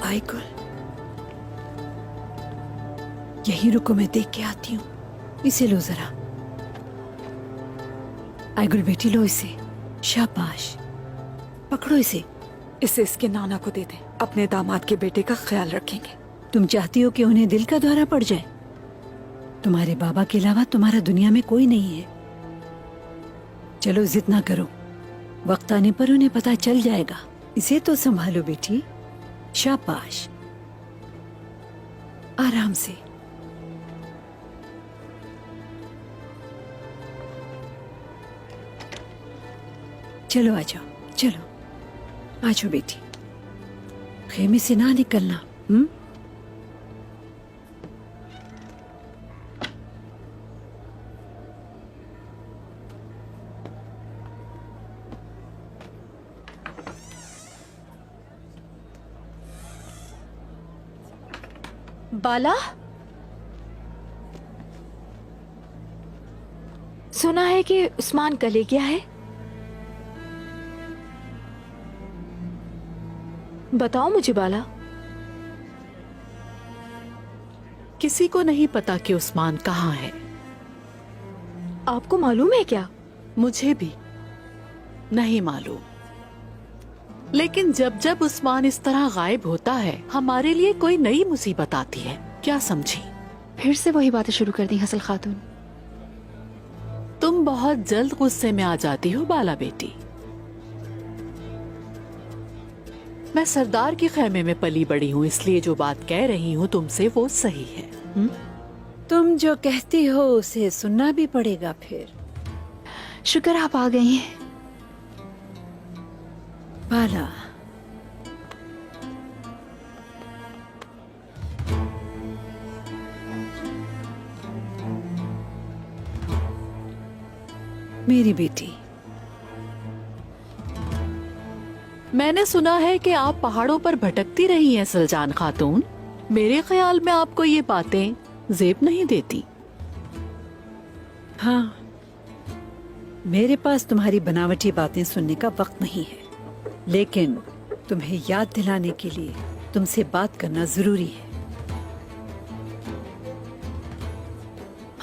आईगुल, यही रुको, मैं देख के आती हूँ। इसे लो जरा। आईगुल बेटी, लो इसे। शाबाश, पकड़ो इसे। इसे इसके नाना को दे दें, अपने दामाद के बेटे का ख्याल रखेंगे। तुम चाहती हो कि उन्हें दिल का दौरा पड़ जाए? तुम्हारे बाबा के अलावा तुम्हारा दुनिया में कोई नहीं है। चलो जिद ना करो, वक्त आने पर उन्हें पता चल जाएगा। इसे तो संभालो बेटी। शाबाश, आराम से। चलो आ जाओ, चलो आ जाओ बेटी। खेमे से ना निकलना। बाला, सुना है कि उस्मान कले गया है। बताओ मुझे बाला। किसी को नहीं पता कि उस्मान कहाँ है। आपको मालूम है क्या? मुझे भी नहीं मालूम, लेकिन जब जब उस्मान इस तरह गायब होता है, हमारे लिए कोई नई मुसीबत आती है। क्या समझी? फिर से वही बातें शुरू कर दी हसल खातून। तुम बहुत जल्द गुस्से में आ जाती हो बाला बेटी। मैं सरदार के खेमे में पली बड़ी हूँ, इसलिए जो बात कह रही हूँ तुमसे वो सही है। तुम जो कहती हो उसे सुनना भी पड़ेगा फिर। शुक्र आप आ गई हैं। बाला, मेरी बेटी, मैंने सुना है कि आप पहाड़ों पर भटकती रही हैं सुल्तान खातून। मेरे ख्याल में आपको ये बातें जेब नहीं देती। हाँ, मेरे पास तुम्हारी बनावटी बातें सुनने का वक्त नहीं है, लेकिन तुम्हें याद दिलाने के लिए तुमसे बात करना जरूरी है।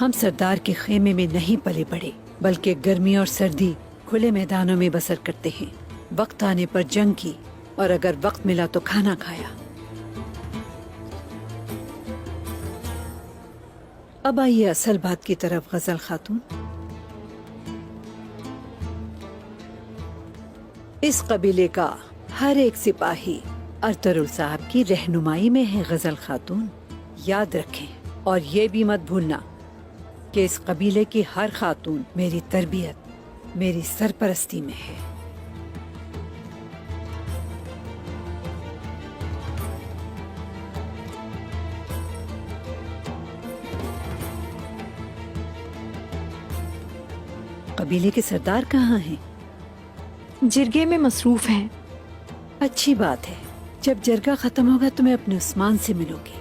हम सरदार के खेमे में नहीं पले बड़े, बल्कि गर्मी और सर्दी खुले मैदानों में बसर करते हैं। वक्त आने पर जंग की, और अगर वक्त मिला तो खाना खाया। अब आइए असल बात की तरफ गजल खातून। इस कबीले का हर एक सिपाही अरतरुल साहब की रहनुमाई में है गजल खातून। याद रखें, और ये भी मत भूलना कि इस कबीले की हर खातून मेरी तरबियत, मेरी सरपरस्ती में है। कबीले के सरदार कहाँ हैं? जिरगे में मसरूफ हैं। अच्छी बात है। जब जरगा खत्म होगा तो मैं अपने उस्मान से मिलूंगी।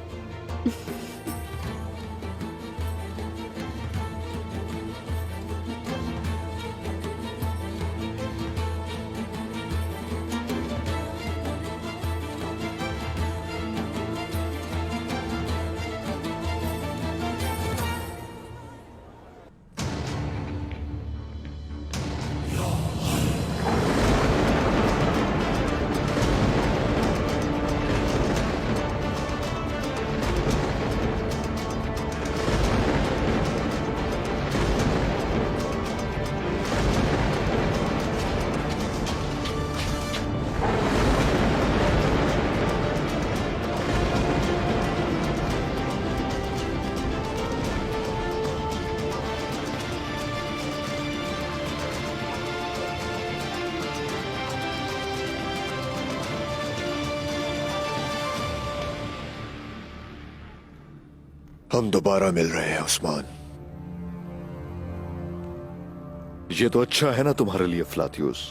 हम दोबारा मिल रहे हैं उस्मान। ये तो अच्छा है ना तुम्हारे लिए फ्लातियुस।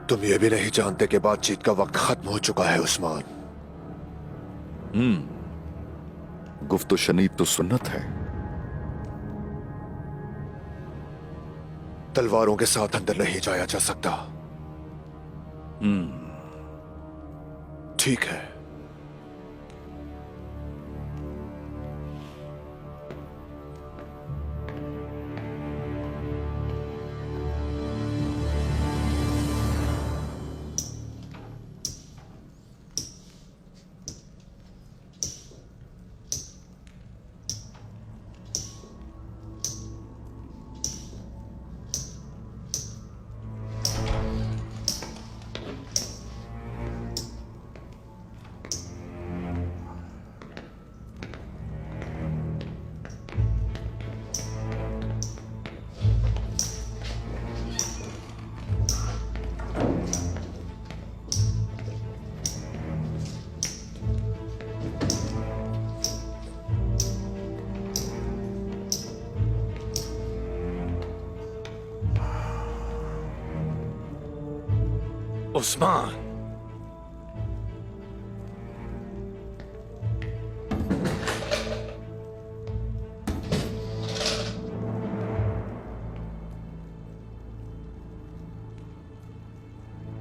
तुम ये भी नहीं जानते कि बातचीत का वक्त खत्म हो चुका है उस्मान। गुफ्तो शनीद तो सुन्नत है। तलवारों के साथ अंदर नहीं जाया जा सकता। ठीक है। उस्मान,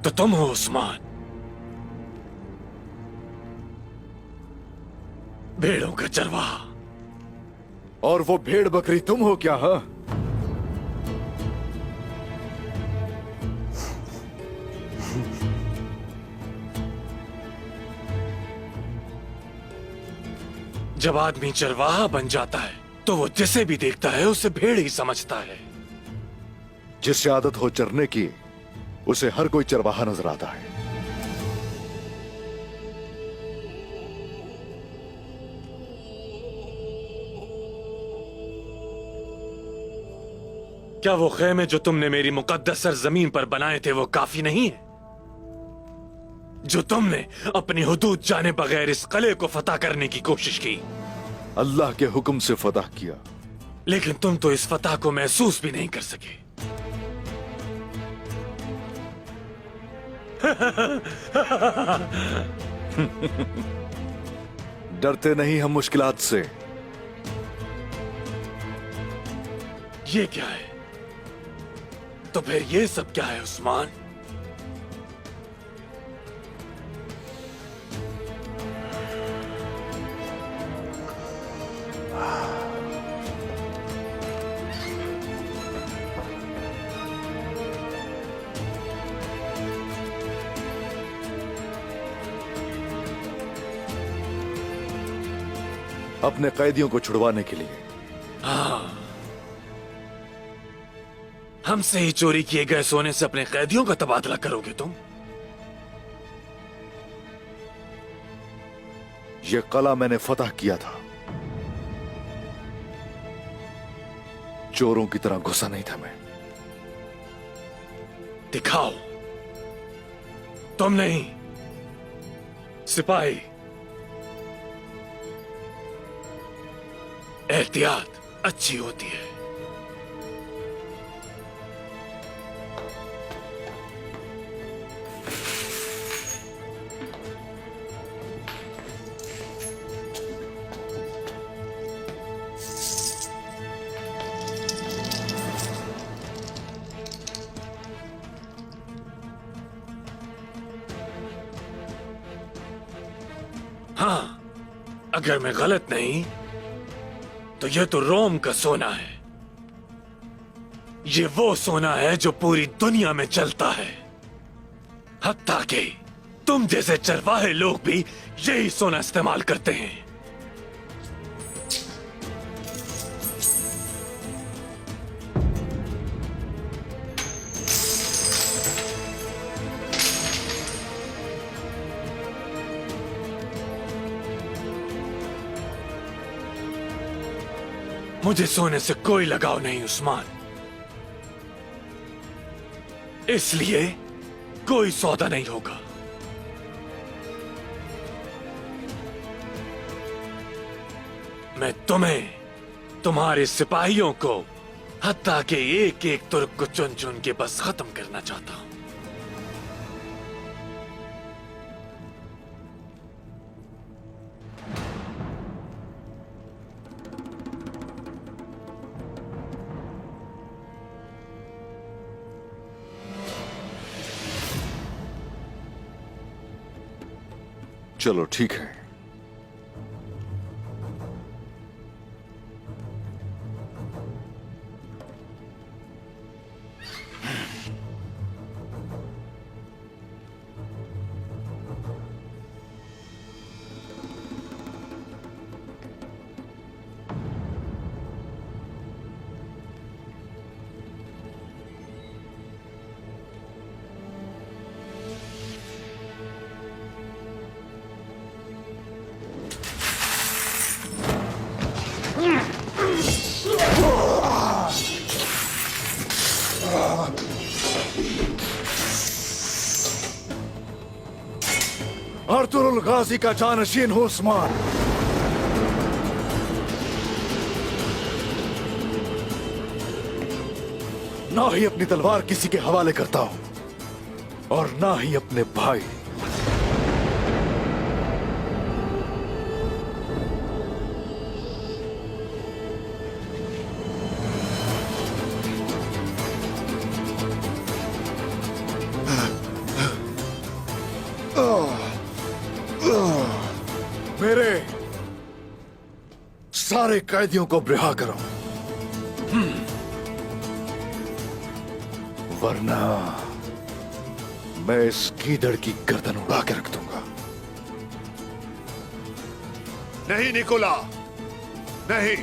तो तुम हो उस्मान, भेड़ों का चरवाहा। और वो भेड़ बकरी तुम हो क्या? हाँ, जब आदमी चरवाहा बन जाता है तो वो जिसे भी देखता है उसे भेड़ ही समझता है। जिससे आदत हो चरने की उसे हर कोई चरवाहा नजर आता है। क्या वो खेमे जो तुमने मेरी मुकद्दस सरजमीन पर बनाए थे वो काफी नहीं है? जो तुमने अपनी हुदूद जाने बगैर इस किले को फतह करने की कोशिश की। अल्लाह के हुक्म से फतह किया, लेकिन तुम तो इस फतह को महसूस भी नहीं कर सके। डरते नहीं हम मुश्किलात से। ये क्या है? तो फिर ये सब क्या है उस्मान? अपने कैदियों को छुड़वाने के लिए। हमसे ही चोरी किए गए सोने से अपने कैदियों का तबादला करोगे तुम? यह किला मैंने फतह किया था, चोरों की तरह घुसा नहीं था मैं। दिखाओ। तुम नहीं, सिपाही। एहतियात अच्छी होती है। हाँ, अगर मैं गलत नहीं तो ये तो रोम का सोना है। ये वो सोना है जो पूरी दुनिया में चलता है। हत्ता कि तुम जैसे चरवाहे लोग भी यही सोना इस्तेमाल करते हैं। मुझे सोने से कोई लगाव नहीं उस्मान, इसलिए कोई सौदा नहीं होगा। मैं तुम्हें, तुम्हारे सिपाहियों को, हत्ता के एक एक तुर्क को चुन चुन के बस खत्म करना चाहता हूं। चलो ठीक है। अर्तुरुल गाजी का जानशीन हो उस्मान। ना ही अपनी तलवार किसी के हवाले करता हूं और ना ही अपने भाई। मेरे सारे कैदियों को रिहा करो, वरना मैं इस गीदड़ की गर्दन उड़ा के रख दूंगा। नहीं निकोला, नहीं।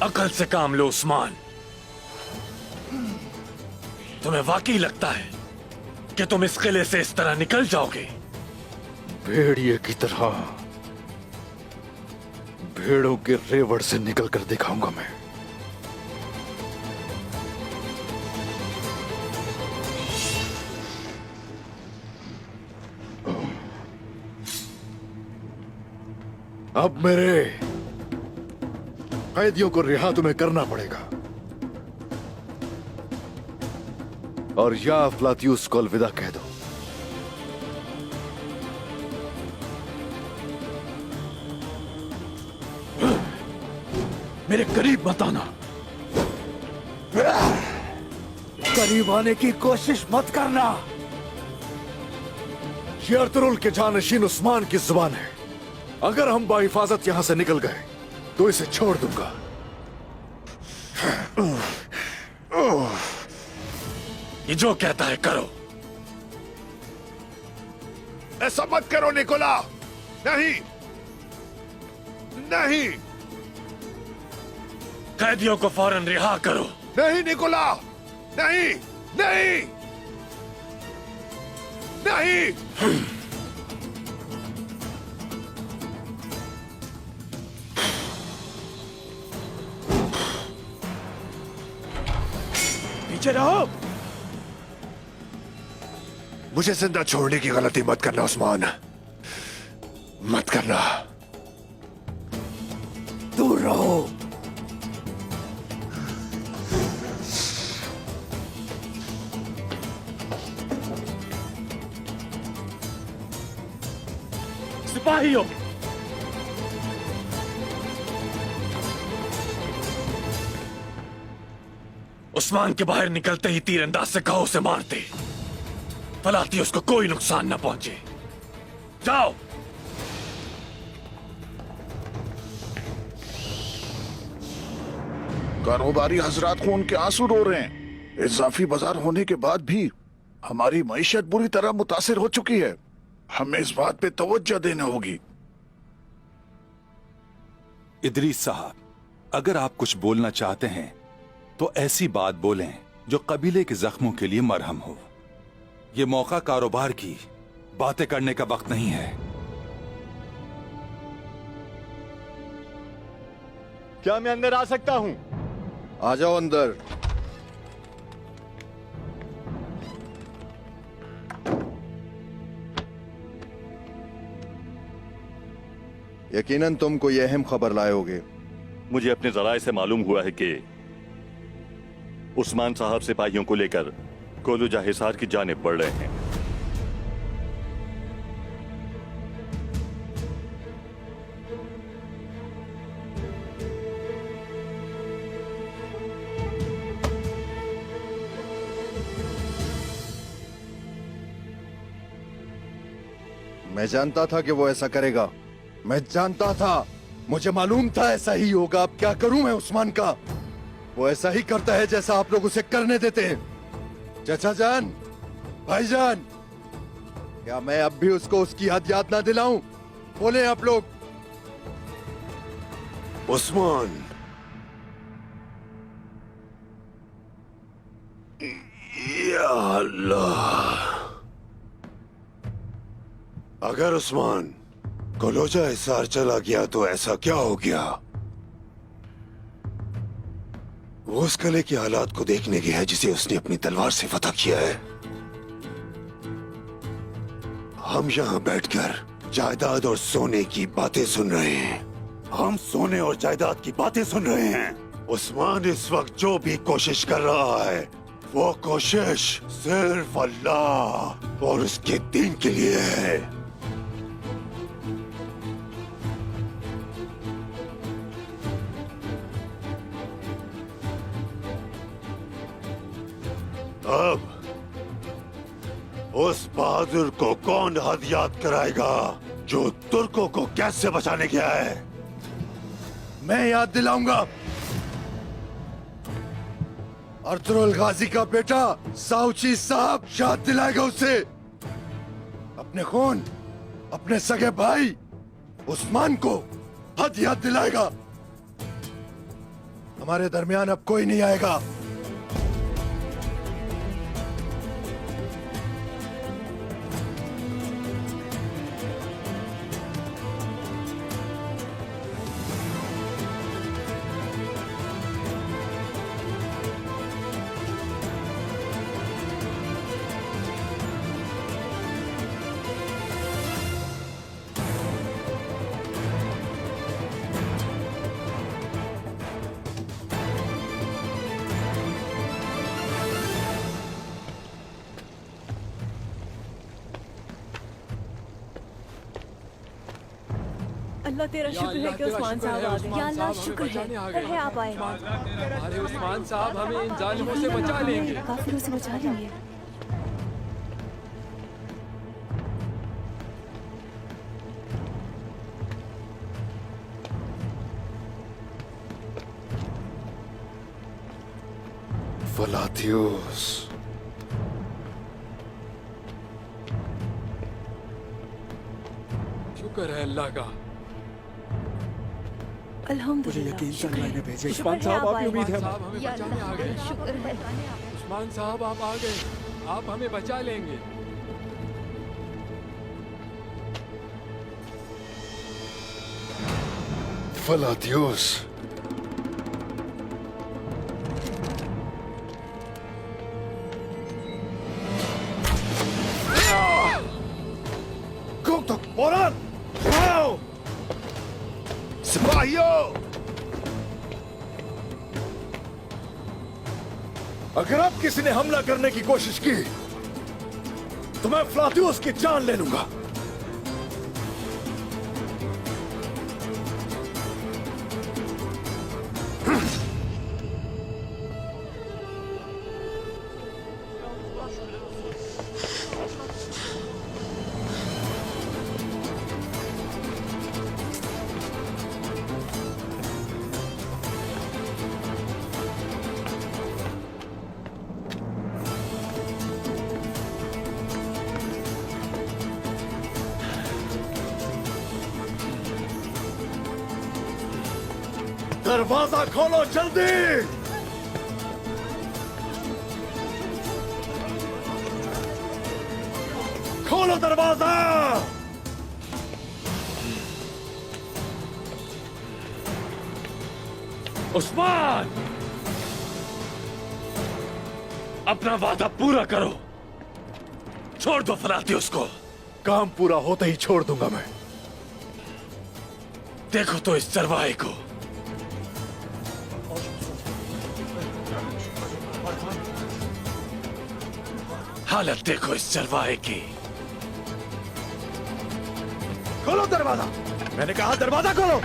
अकल से काम लो उस्मान। तुम्हें वाकई लगता है कि तुम इस किले से इस तरह निकल जाओगे? भेड़िए की तरह भेड़ों के रेवड़ से निकल कर दिखाऊंगा मैं। अब मेरे कैदियों को रिहा तुम्हें करना पड़ेगा और या अफलातियुस को अलविदा कह दो। मेरे करीब मत आना। करीब आने की कोशिश मत करना। ये अर्तुरुल के जानशीन उस्मान की जुबान है। अगर हम बाहिफाजत यहां से निकल गए तो इसे छोड़ दूंगा। ये जो कहता है करो। ऐसा मत करो निकोला, नहीं नहीं कैदियों को फौरन रिहा करो। नहीं निकोला, नहीं नहीं नहीं। पीछे रहो। मुझे जिंदा छोड़ने की गलती मत करना उस्मान, मत करना। दूर रहो। सिपाहियों, उस्मान के बाहर निकलते ही तीरंदाज से कहो उसे मार दे, फलाती उसको कोई नुकसान न पहुंचे। जाओ। कारोबारी हजरात खून के आंसू रो रहे हैं। इजाफी बाजार होने के बाद भी हमारी मईशत बुरी तरह मुतासिर हो चुकी है। हमें इस बात पे तवज्जो देना होगी। इदरीस साहब, अगर आप कुछ बोलना चाहते हैं तो ऐसी बात बोलें जो कबीले के जख्मों के लिए मरहम हो। ये मौका कारोबार की बातें करने का वक्त नहीं है। क्या मैं अंदर आ सकता हूं? आ जाओ अंदर। यकीनन तुम कोई अहम खबर लाए होगे। मुझे अपने जराए से मालूम हुआ है कि उस्मान साहब सिपाहियों को लेकर कोलूजा हिसार की जानिब बढ़ रहे हैं। मैं जानता था कि वो ऐसा करेगा। मैं जानता था, मुझे मालूम था ऐसा ही होगा। अब क्या करूं मैं उस्मान का? वो ऐसा ही करता है जैसा आप लोग उसे करने देते हैं। चाचा जान, भाईजान, क्या मैं अब भी उसको उसकी हद याद ना दिलाऊं? बोले आप लोग। उस्मान, या अल्लाह, अगर उस्मान कोलोजा हिसार चला गया तो ऐसा क्या हो गया? वो उस किले के हालात को देखने गया है जिसे उसने अपनी तलवार से फतह किया है। हम यहां बैठकर जायदाद और सोने की बातें सुन रहे हैं। हम सोने और जायदाद की बातें सुन रहे हैं। उस्मान इस वक्त जो भी कोशिश कर रहा है, वो कोशिश सिर्फ अल्लाह और उसके दीन के लिए है। अब उस बहादुर को कौन हद याद कराएगा जो तुर्कों को कैसे बचाने गया है? मैं याद दिलाऊंगा। अर्तुगरुल गाजी का बेटा साउची साहब याद दिलाएगा उसे। अपने खून, अपने सगे भाई उस्मान को हद याद दिलाएगा। हमारे दरमियान अब कोई नहीं आएगा। अल्लाह तेरा शुक्र है कि उस्मान साहब आ गए। या अल्लाह शुक्र है आप आए। हमारे उस्मान साहब हमें इन जालिमों से बचा लेंगे। काफिरों से बचा लेंगे। फलाथियोस, शुक्र है अल्लाह का। अल्हम्दुलिल्लाह, शुक्र है। उस्मान साहब आपकी उम्मीद है। साहब हमें या बचाने आ गए। शुक्र है। उस्मान साहब आप आ गए, आप हमें बचा लेंगे। फलाथियोस, मोरान, आओ! सिपाहियों, अगर अब किसी ने हमला करने की कोशिश की तो मैं फ्लाथियोस की जान ले लूंगा। दरवाजा खोलो जल्दी! खोलो दरवाजा! उस्मान, अपना वादा पूरा करो। छोड़ दो फलाथियोस को। काम पूरा होते ही छोड़ दूंगा मैं। देखो तो इस चरवाहे को। हालत देखो इस चरवाहे की। खोलो दरवाजा, मैंने कहा दरवाजा खोलो।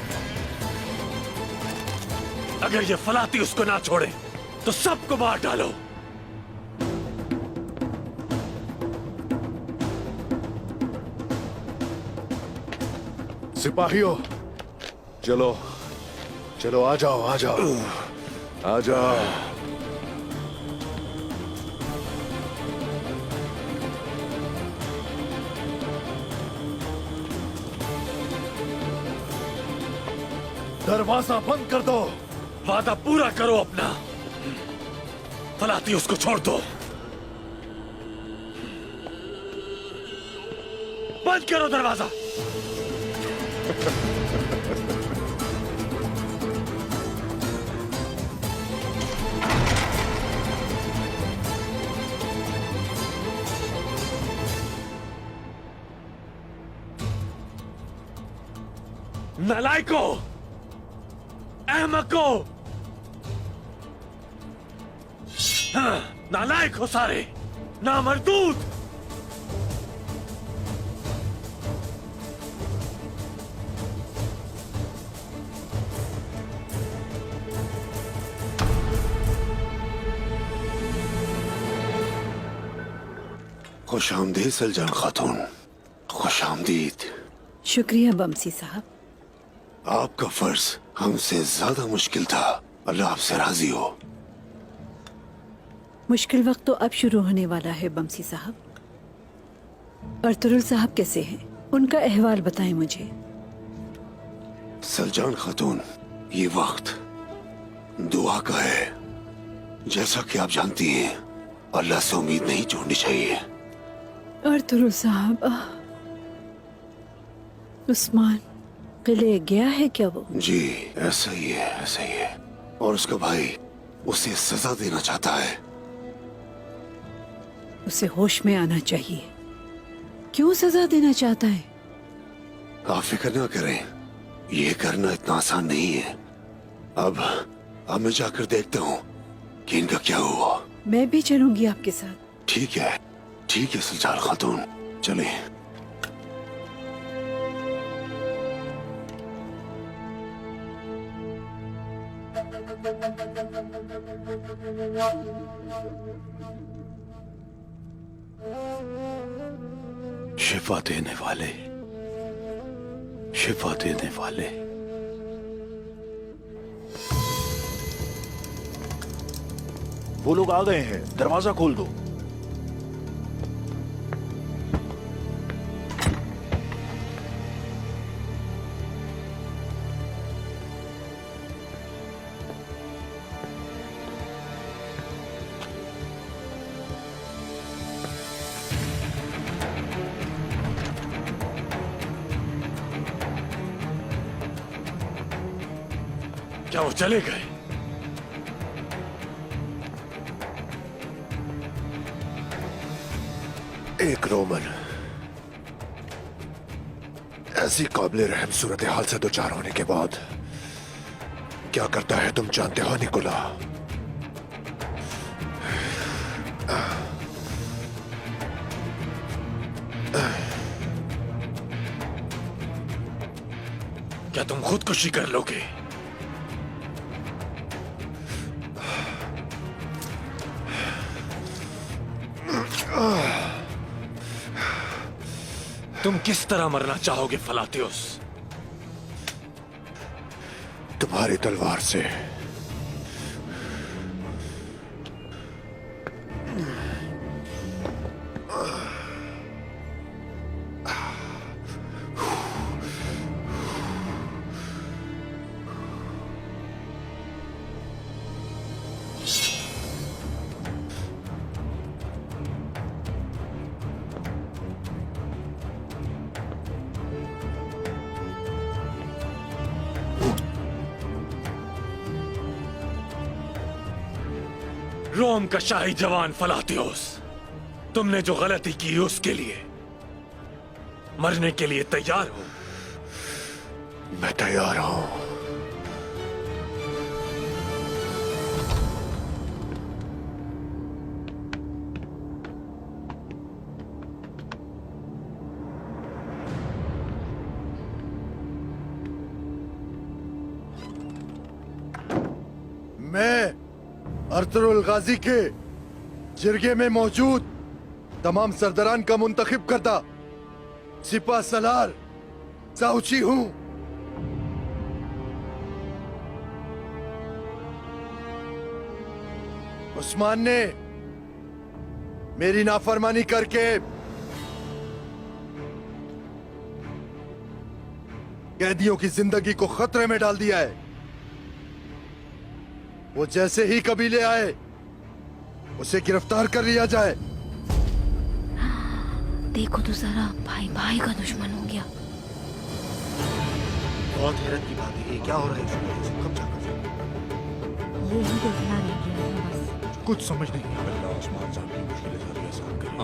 अगर ये फलाती उसको ना छोड़े तो सबको मार डालो। सिपाहियों, चलो चलो, आ जाओ आ जाओ आ जाओ। दरवाजा बंद कर दो। वादा पूरा करो अपना। फलाती उसको छोड़ दो। बंद करो दरवाजा। नालायको, अहमको, हाँ, नालायक हो सारे, नामर्दूद। खुश आमदीद सलजान खातून, खुश आमदीद। शुक्रिया बमसी साहब। आपका फर्ज हमसे ज्यादा मुश्किल था। अल्लाह आपसे राजी हो। मुश्किल वक्त तो अब शुरू होने वाला है बमसी साहब। अर्तुरुल साहब कैसे हैं? उनका अहवाल बताएं मुझे। सलजान खातून, ये वक्त दुआ का है। जैसा कि आप जानती हैं, अल्लाह से उम्मीद नहीं छोड़नी चाहिए। अर्तुरुल साहब, उस्मान किले गया है क्या वो? जी ऐसा ही है, ऐसा ही है। और उसका भाई उसे सजा देना चाहता है। उसे होश में आना चाहिए। क्यों सजा देना चाहता है? आप फिक्र ना करें, ये करना इतना आसान नहीं है। अब मैं जाकर देखता हूँ कि इनका क्या हुआ। मैं भी चलूंगी आपके साथ। ठीक है सलजान खातून, चलें। शिफा देने वाले, शिफा देने वाले। वो लोग आ गए हैं, दरवाजा खोल दो। क्या वो चले गए? एक रोमन ऐसी काबिल रहम सूरत हाल से दो चार होने के बाद क्या करता है तुम जानते हो निकोला? क्या तुम खुदकुशी कर लोगे? तुम किस तरह मरना चाहोगे फलातियुस? तुम्हारी तलवार से। रोम का शाही जवान फलातियुस, तुमने जो गलती की उसके लिए मरने के लिए तैयार हो? मैं तैयार हूं। मैं अर्तुरुल गाजी के जिरगे में मौजूद तमाम सरदारान का मुंतखब करता सिपा सलार साउची हूं। उस्मान ने मेरी नाफरमानी करके कैदियों की जिंदगी को खतरे में डाल दिया है। वो जैसे ही कबीले आए उसे गिरफ्तार कर लिया जाए। देखो तो जरा, भाई भाई का दुश्मन हो गया। बहुत हैरत की बात है, ये क्या हो रहा है? कब जाकर यही देखना रह गया था बस। कुछ समझ नहीं आ रहा। उस्मान साहब की मुश्किलें सारी आसान करें।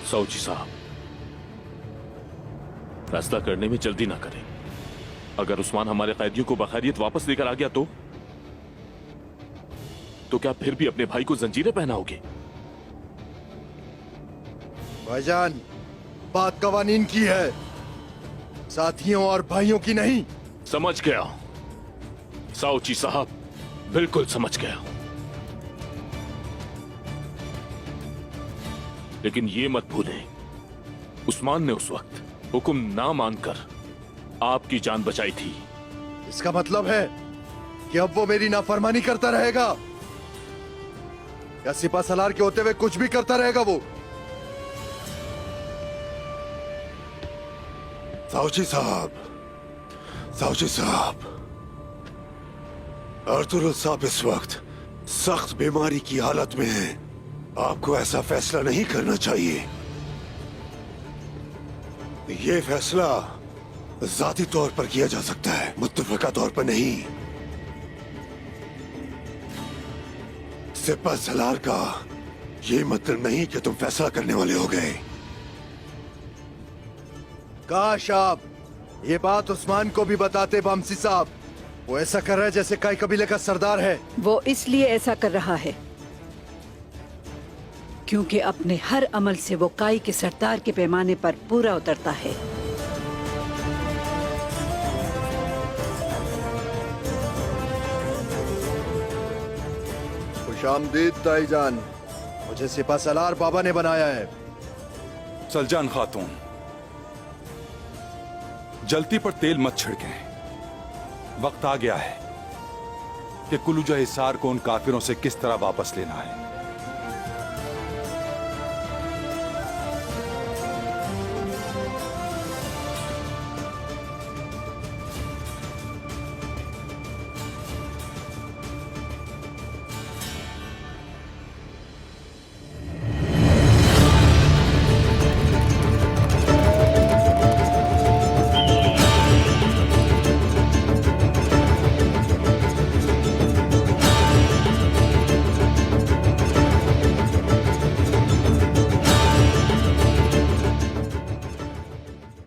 साउची साहब, फैसला करने में जल्दी ना करें। अगर उस्मान हमारे कैदियों को बखैरियत वापस लेकर आ गया तो क्या फिर भी अपने भाई को जंजीरें पहनाओगे? भाईजान, बात कवानीन की है, साथियों और भाइयों की नहीं। समझ गया साउची साहब, बिल्कुल समझ गया। लेकिन ये मत भूलें, उस्मान ने उस वक्त हुक्म ना मानकर आपकी जान बचाई थी। इसका मतलब है कि अब वो मेरी नाफरमानी करता रहेगा, या सिपा सलार के होते हुए कुछ भी करता रहेगा वो? साउची साहब, अर्तुरुल साहब इस वक्त सख्त बीमारी की हालत में हैं। आपको ऐसा फैसला नहीं करना चाहिए। ये फैसला जाती तौर पर किया जा सकता है, मुत्तफिका तौर पर नहीं। सिपा सलार का ये मतलब नहीं कि तुम फैसला करने वाले हो गए। काश आप ये बात उस्मान को भी बताते बामसी साहब। वो ऐसा कर रहा है जैसे काई कबीले का सरदार है। वो इसलिए ऐसा कर रहा है क्योंकि अपने हर अमल से वो काई के सरदार के पैमाने पर पूरा उतरता है। खुशामदीद ताईजान, मुझे सिपा सलार बाबा ने बनाया है। सलजान खातून, जलती पर तेल मत छिड़कें। वक्त आ गया है कि कुलूजा हिसार को उन काफिरों से किस तरह वापस लेना है।